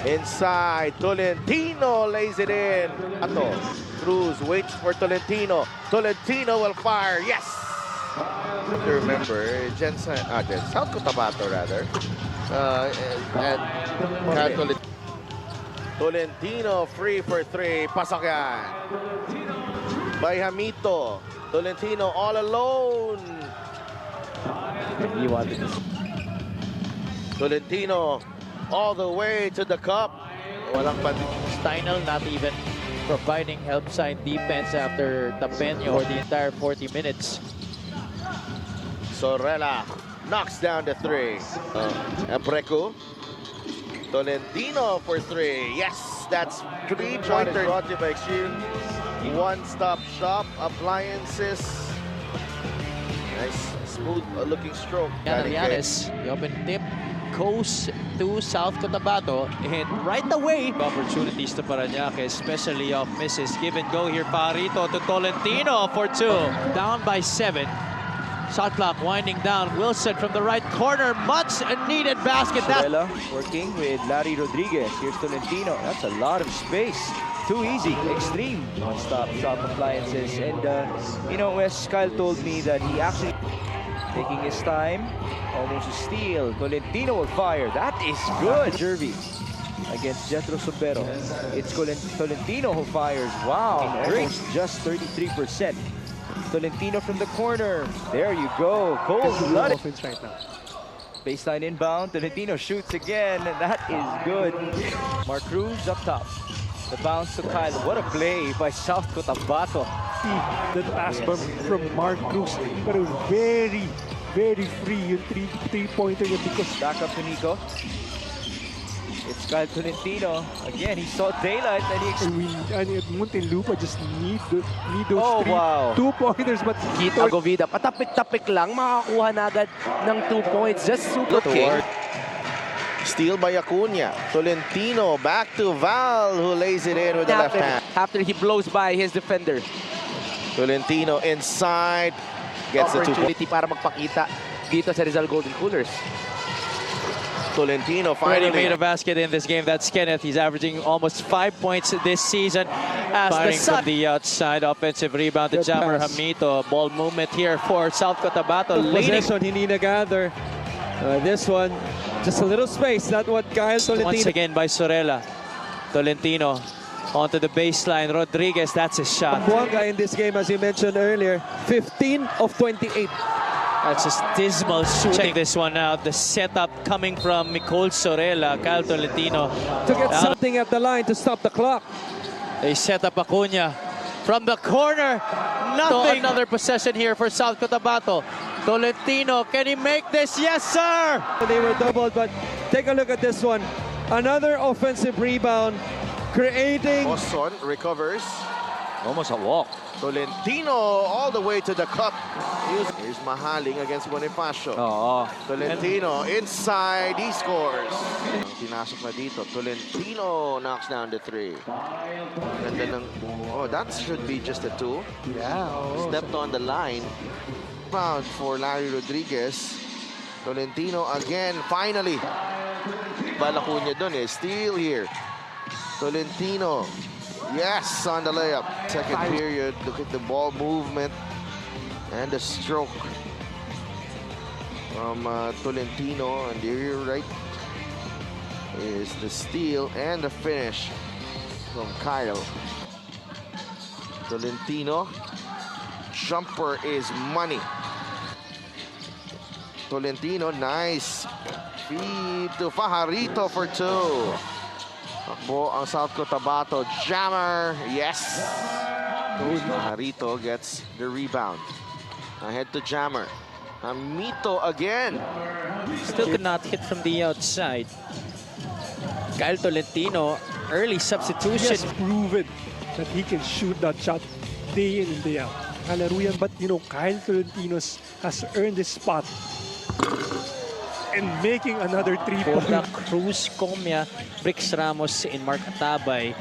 Inside, Tolentino lays it in. Ato, Cruz waits for Tolentino. Tolentino will fire. Yes! Remember, South Cotabato rather. And Tolentino free for three. Pasakyan. By Hamito. Tolentino all alone. Tolentino all the way to the cup. Walang Steinel not even providing help side defense after Tapeño for the entire 40 minutes. Sorella knocks down the three. Apreco. Tolentino for three. Yes, that's 3-pointer. Brought to you by Extreme One-Stop Shop Appliances. Nice, smooth looking stroke. Yanis, the open tip goes to South Cotabato, and right away opportunities to Parañaque, especially off misses. Give and go here, Parito to Tolentino for two. Down by 7. Shot clock winding down. Wilson from the right corner. Much a needed basket. Sorella working with Larry Rodriguez. Here's Tolentino. That's a lot of space. Too easy. Extreme one-stop shop appliances. And, you know, Wes, Kyle told me that he actually taking his time. Almost a steal. Tolentino will fire. That is good. Jervy against Jetro Sobero. It's Tolentino who fires. Wow. Almost just 33%. Tolentino from the corner. There you go. Cold-blooded offense right now. Baseline inbound. Tolentino shoots again. And that is good. Mark Cruz up top. The bounce to Kyle. What a play by South Cotabato. That pass from Mark Cruz. But very, very free yung three-pointer niya because Back up to Nico. It's Kyle Tolentino. Again, he saw daylight and he Muntinlupa just need those Oh, wow. 2-pointers but Kita Govida, patapik-tapik lang, makakuha na agad ng 2 points. Just super Looking. Steal by Acuna. Tolentino back to Val, who lays it in with the left hand. After he blows by his defender. Tolentino inside. Gets the 2 points. Opportunity para magpakita dito sa Rizal Golden Coolers. Tolentino Already finally made a basket in this game. That's Kenneth. He's averaging almost 5 points this season. Firing from the outside. Offensive rebound to Good Jammer pass. Hamito. Ball movement here for South Cotabato. Leading possession, hindi na-gather. This one, just a little space. That's what Kyle once Tolentino. again by Sorella. Tolentino onto the baseline. Rodriguez, that's his shot. Buanga in this game, as you mentioned earlier, 15 of 28. That's just dismal shooting. Check this one out. The setup coming from Nicole Sorella. Kyle Tolentino. To get Out. something at the line to stop the clock. They set up Acuna from the corner. Nothing. Another possession here for South Cotabato. Tolentino, can he make this? Yes, sir! They were doubled, but take a look at this one. Another offensive rebound, creating. Boston recovers. almost a walk. Tolentino all the way to the cup. Here's Mahaling against Bonifacio. Tolentino inside, he scores. Pinasok na dito. Tolentino knocks down the 3. And then, that should be just a 2. Yeah. Stepped on the line. Found for Larry Rodriguez. Tolentino again, finally. Balako niya dun eh. Steal here. Tolentino. Yes, on the layup. Second period, look at the ball movement and the stroke from Tolentino. And there you're right is the steal and the finish from Kyle. Tolentino. Jumper is money. Tolentino, nice. Feed to Fajarito for 2. Takbo ang South Cotabato. Jammer, yes. Fajarito gets the rebound. Ahead to Jammer. Hamito again. Still could not hit from the outside. Kyle Tolentino, early He substitution. has proven that he can shoot that shot day in and day out. Kalaro yan, but you know, Kyle Tolentino has earned his spot. And making another 3-pointer. Cruz, Comia, Brix Ramos, and Mark Atabay.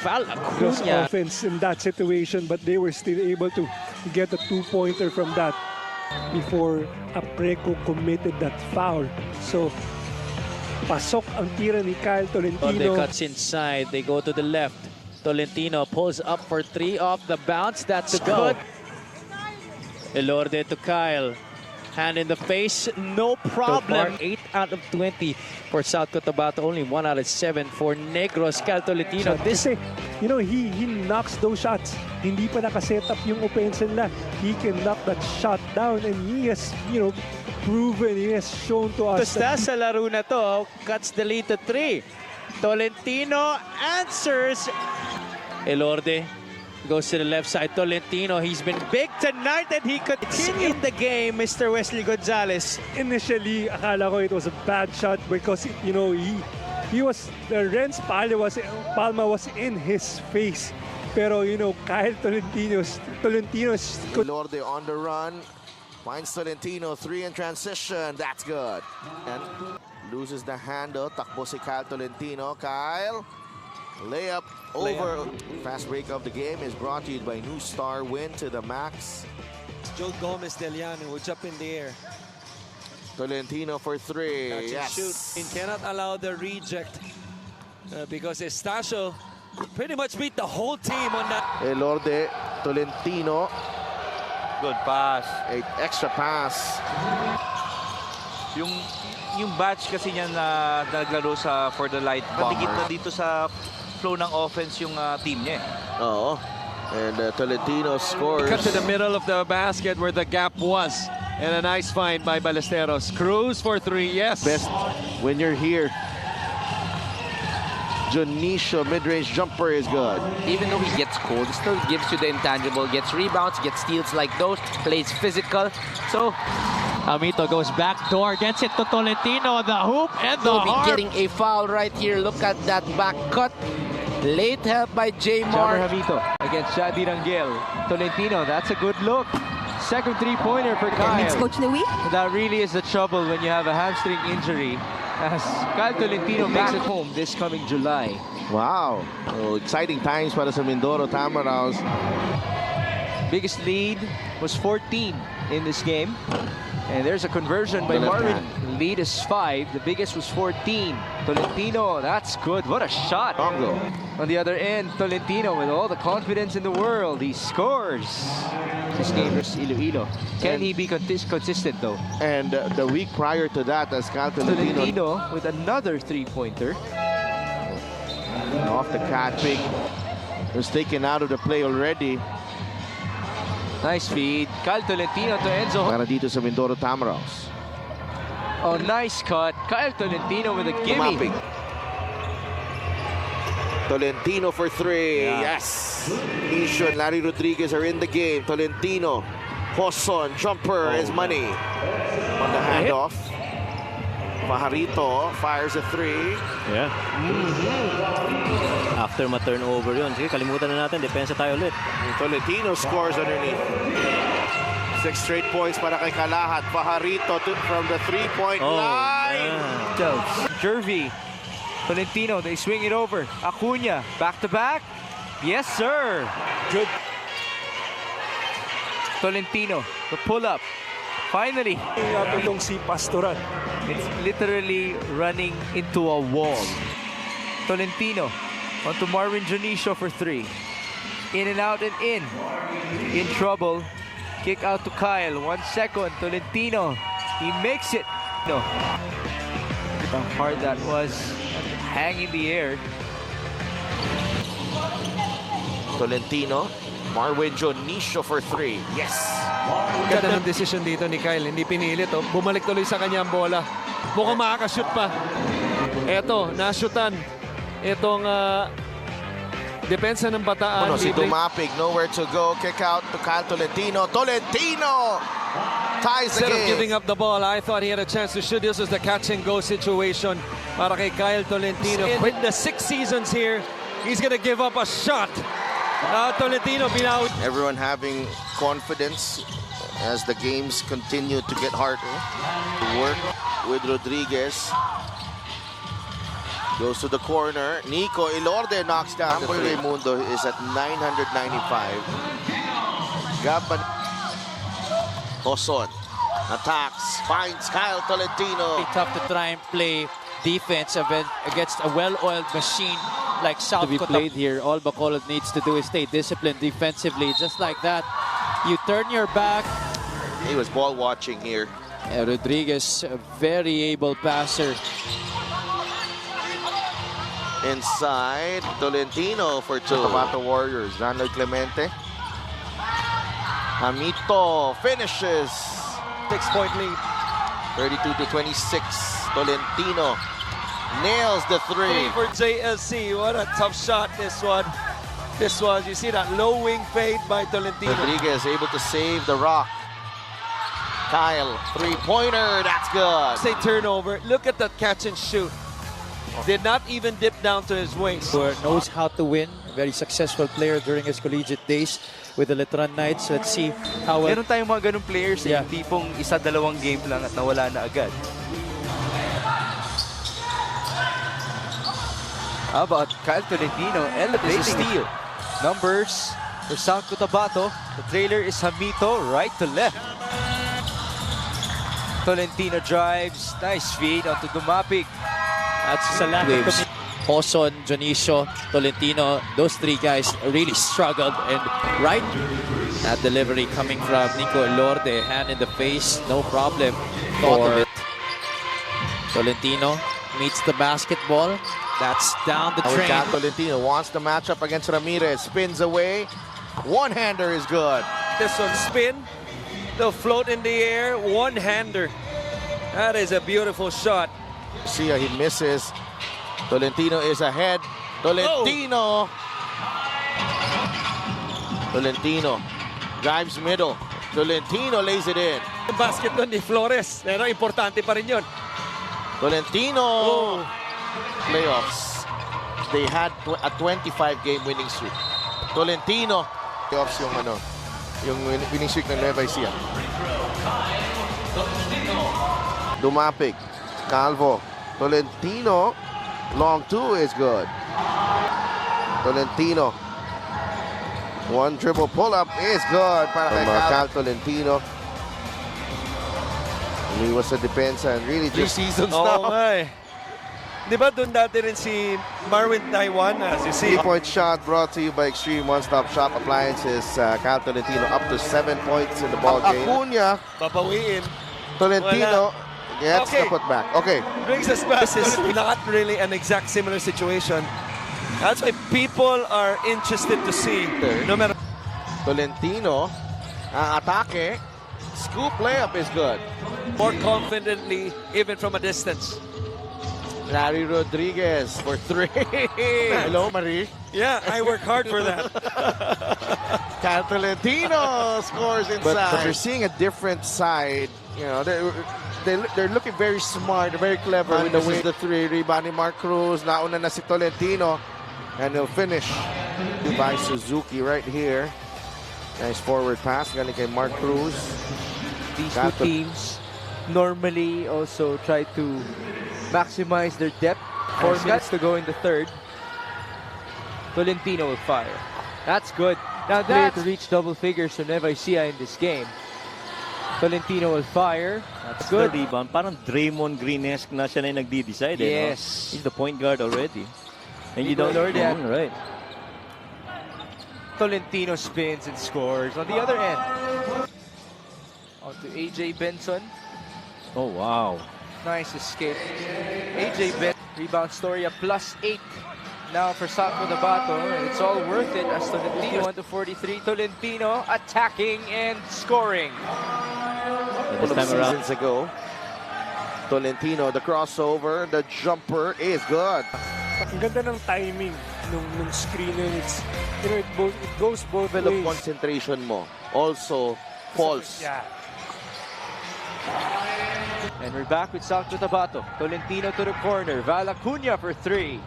Val Just Acuna. offense in that situation, but they were still able to get a 2-pointer from that before Apreco committed that foul. So pasok ang tira ni Kyle They Tolentino. cuts inside. They go to the left. Tolentino pulls up for 3 off the bounce. That's good. Elorde to Kyle. Hand in the face, no problem. 8 out of 20 for South Cotabato. Only 1 out of 7 for Negros. Kyle Tolentino. This Kasi, he knocks those shots. Hindi pa nakaset up yung offense nila. He can knock that shot down and he has, proven, he has shown to us basta sa laro na to, cuts the lead to 3. Tolentino answers. Elorde goes to the left side. Tolentino, he's been big tonight and he continued the game, Mr. Wesley Gonzalez. initially, akala ko it was a bad shot because, he was, Renz Palma was in his face. Pero, Kyle Tolentino's Elorde on the run. Finds Tolentino, 3 in transition. That's good. And loses the handle. Takbo si Kyle Tolentino. Kyle, layup over. Fast break of the game is brought to you by New Star. Win to the max. Joe Gomez Deliano, which up in the air. Tolentino for 3. Catch and Yes. shoot. And cannot allow the reject because Estacio pretty much beat the whole team on that. Elorde, Tolentino. Good pass. A extra pass. Yung batch kasi niya na naglaro for the Light Bombers. Patigit na dito sa flow ng offense yung team niya. Oh. And Tolentino scores. Cut to the middle of the basket where the gap was. And a nice find by Ballesteros. Cruz for 3, yes. Best when you're here. Jonicio mid-range jumper is good. Even though he gets cold, he still gives you the intangible, gets rebounds, gets steals like those, plays physical. So, Amito goes back door, gets it to Tolentino, the hoop and the he'll be harp. getting a foul right here. Look at that back cut. Late help by Jabber J-Mar. Javito against Shadi Rangel. Tolentino, that's a good look. Second three-pointer for Thanks, Kyle. Coach Louis. That really is the trouble when you have a hamstring injury. As Kyle Tolentino makes it home this coming July. Wow. Oh, exciting times para sa Mindoro Tamaraws. Biggest lead was 14 in this game. And there's a conversion by The left Marvin. hand. Lead is 5. The biggest was 14. Tolentino, that's good. What a shot. Congo. On the other end, Tolentino with all the confidence in the world. He scores. This game versus Iloilo. Can he be consistent though? And the week prior to that, as Kyle Tolentino Tolentino with another three-pointer. off the catch, was taken out of the play already. Nice feed. Kyle Tolentino to Enzo. Para dito sa Mindoro Tamaraws. Oh, nice cut. Kyle Tolentino with a gimme. Tumapig. Tolentino for 3. Yes. Isho and Larry Rodriguez are in the game. Tolentino. Hoson. Jumper is money. On the handoff. Pajarito fires a 3. Yeah. After ma-turnover yun. Sige, kalimutan na natin. Depensa tayo ulit. Tolentino scores underneath. 6 straight points para kay Kalahat. Pajarito from the 3-point line. Jervy. Tolentino, they swing it over. Acuna, back to back. Yes, sir. Good. Tolentino, the pull up. Finally. itong si Pastoral. It's literally running into a wall. Tolentino onto Marvin Jonicio for 3. In and out and in. In trouble. Kick out to Kyle. 1 second. Tolentino. He makes it. No. How hard that was. Hang in the air. Tolentino. Marvin Jonicio for 3. Yes. Ganda ng decision dito ni Kyle. Hindi pinilit. Oh. Bumalik tuloy sa kanya ang bola. Mukhang makakashoot pa. Eto, nashootan. Itong depensa ng Bataan. Si Tumapig, nowhere to go. Kick out to Kyle Tolentino. Tolentino ties the Instead of game. giving up the ball, I thought he had a chance to shoot. This was the catch-and-go situation para kay Kyle Tolentino. In the 6 seasons here, he's gonna give up a shot. Tolentino binawi. Everyone having confidence as the games continue to get harder. Work with Rodriguez. Goes to the corner. Nico Elorde knocks down. Amboy Raimundo is at 995. Gaban. Hoson attacks. Finds Kyle Tolentino. Tough to try and play defense against a well-oiled machine like South To be Cotabato. played here, all Bacolod needs to do is stay disciplined defensively. Just like that, you turn your back. He was ball watching here. Rodriguez, a very able passer. Inside, Tolentino for two. Cotabato Warriors, Ronald Clemente. Hamito finishes. 6-point lead. 32-26. Tolentino nails the three. For JLC, what a tough shot this one. This was, you see that low wing fade by Tolentino. Rodriguez able to save the rock. Kyle, three-pointer, that's good. Say turnover. Look at that catch and shoot. Did not even dip down to his waist. Knows how to win. Very successful player during his collegiate days with the Letran Knights. Let's see how well. Meron tayong mga ganung players Yeah. yung tipong isa-dalawang game lang at nawala na agad. How about Kyle Tolentino elevating steal? Numbers for South Cotabato. The trailer is Hamito, right to left. Tolentino drives, nice feed onto Dumapig. That's sa lack of Waves. Hoson, Jonicio, Tolentino, those three guys really struggled. And right, that delivery coming from Nico Elorde, hand in the face, no problem. Thought of it. Tolentino meets the basketball. That's down the train. Tolentino wants the matchup against Ramirez. Spins away. One-hander is good. This one spin, the float in the air, one-hander. That is a beautiful shot. See, he misses. Tolentino is ahead. Tolentino. Tolentino drives middle. Tolentino lays it in. Yung basket doon ni Flores. Pero importante pa rin yun. Tolentino. Playoffs. They had a 25-game winning streak. Tolentino. Playoffs yung winning streak ng Nueva Ecija. Dumapig. Calvo. Tolentino. Long two is good. Tolentino. One dribble pull-up is good para kay Cal Tolentino. He was a depensa and really just seasons Oh now. my. Di ba doon dati rin si Marvin Taiwan, as you see? 3-point shot brought to you by Extreme One-Stop Shop Appliances. Cal Tolentino up to 7 points in the ball game. Acuna. Papawiin. Tolentino gets the putback. Okay. Brings us back. This is not really an exact similar situation. That's why people are interested to see. No matter. Tolentino. Atake. Scoop layup is good. More confidently, even from a distance. Larry Rodriguez for three. Hello, Marie. Yeah, I work hard for that. Cal Tolentino scores inside. But you're seeing a different side. You know, they're looking very smart, very clever with the way the three. Rebounding Mark Cruz. Nauna na si Tolentino. And he'll finish by Suzuki right here. Nice forward pass. Galing kay Mark Cruz. These two teams normally also try to maximize their depth. 4 minutes to go in the third. Tolentino will fire. That's good. Now clear to reach double figures for Nueva Ecija in this game. Tolentino will fire. That's good. The rebound. Parang Draymond Green-esque na siya na yung nagdi-decide. Yes. He's the point guard already. And you Nico don't Elorde. right. Tolentino spins and scores on the other end. On to AJ Benson. Oh, wow. Nice escape. AJ Ben, rebound story, a +8 now for South Cotabato, and it's all worth it as Tolentino 1-43. Tolentino attacking and scoring. And this time around, Seasons ago, Tolentino, the crossover, the jumper is good. Ang ganda ng timing nung screen and it's, you know, it goes both Level of ways. concentration mo. Also, false. Yeah. And we're back with South Cotabato. Tolentino to the corner. Val Acuna for 3.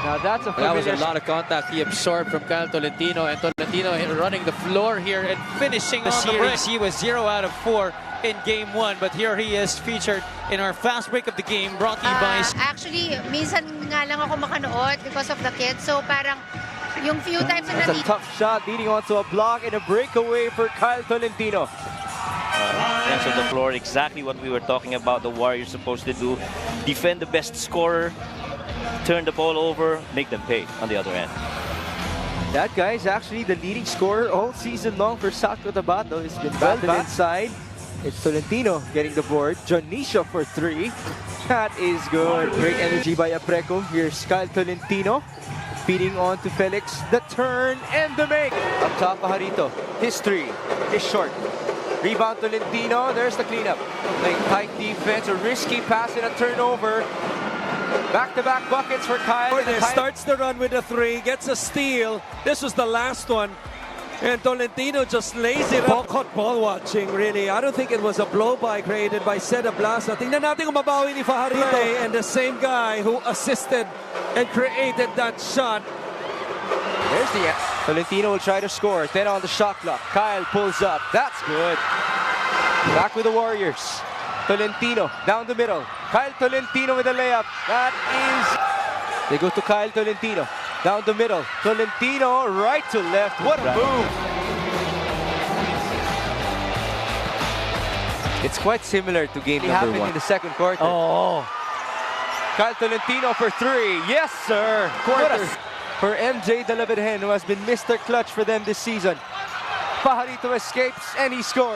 Now that's a That was familiar a lot of contact he absorbed from Kyle Tolentino, and Tolentino running the floor here and finishing the series. He was 0 out of 4 in game 1, but here he is featured in our fast break of the game, brought to you by... Actually, minsan nga lang ako makanood because of the kids. So parang yung few times na That's a tough shot leading onto a block and a breakaway for Kyle Tolentino. ends of the floor. Exactly what we were talking about the Warriors supposed to do. Defend the best scorer, turn the ball over, make them pay on the other end. That guy is actually the leading scorer all season long for South Cotabato. He's been battled inside. It's Tolentino getting the board. Janisha for 3. That is good. Great energy by Apreco. Here's Kyle Tolentino. Feeding on to Felix. The turn and the make. Up top, Pajarito. His 3 is short. Rebound Tolentino. There's the cleanup. Playing tight defense. A risky pass and a turnover. Back-to-back buckets for Kyle. Starts the run with a 3, gets a steal. This was the last one. And Tolentino just lays it up. Caught ball watching, really. I don't think it was a blow-by created by Seda Blasa. Tingnan natin kung mabawi ni Pajarito. And the same guy who assisted and created that shot. There's the end. Tolentino will try to score. Then on the shot clock. Kyle pulls up. That's good. Back with the Warriors. Tolentino down the middle. Kyle Tolentino with a layup. That is... They go to Kyle Tolentino. Down the middle. Tolentino right to left. What a move. It's quite similar to game number 1. In the second quarter. Oh. Kyle Tolentino for 3. Yes, sir. Quarter. For MJ De La Virgen, who has been Mr. Clutch for them this season. Pajarito escapes and he scores.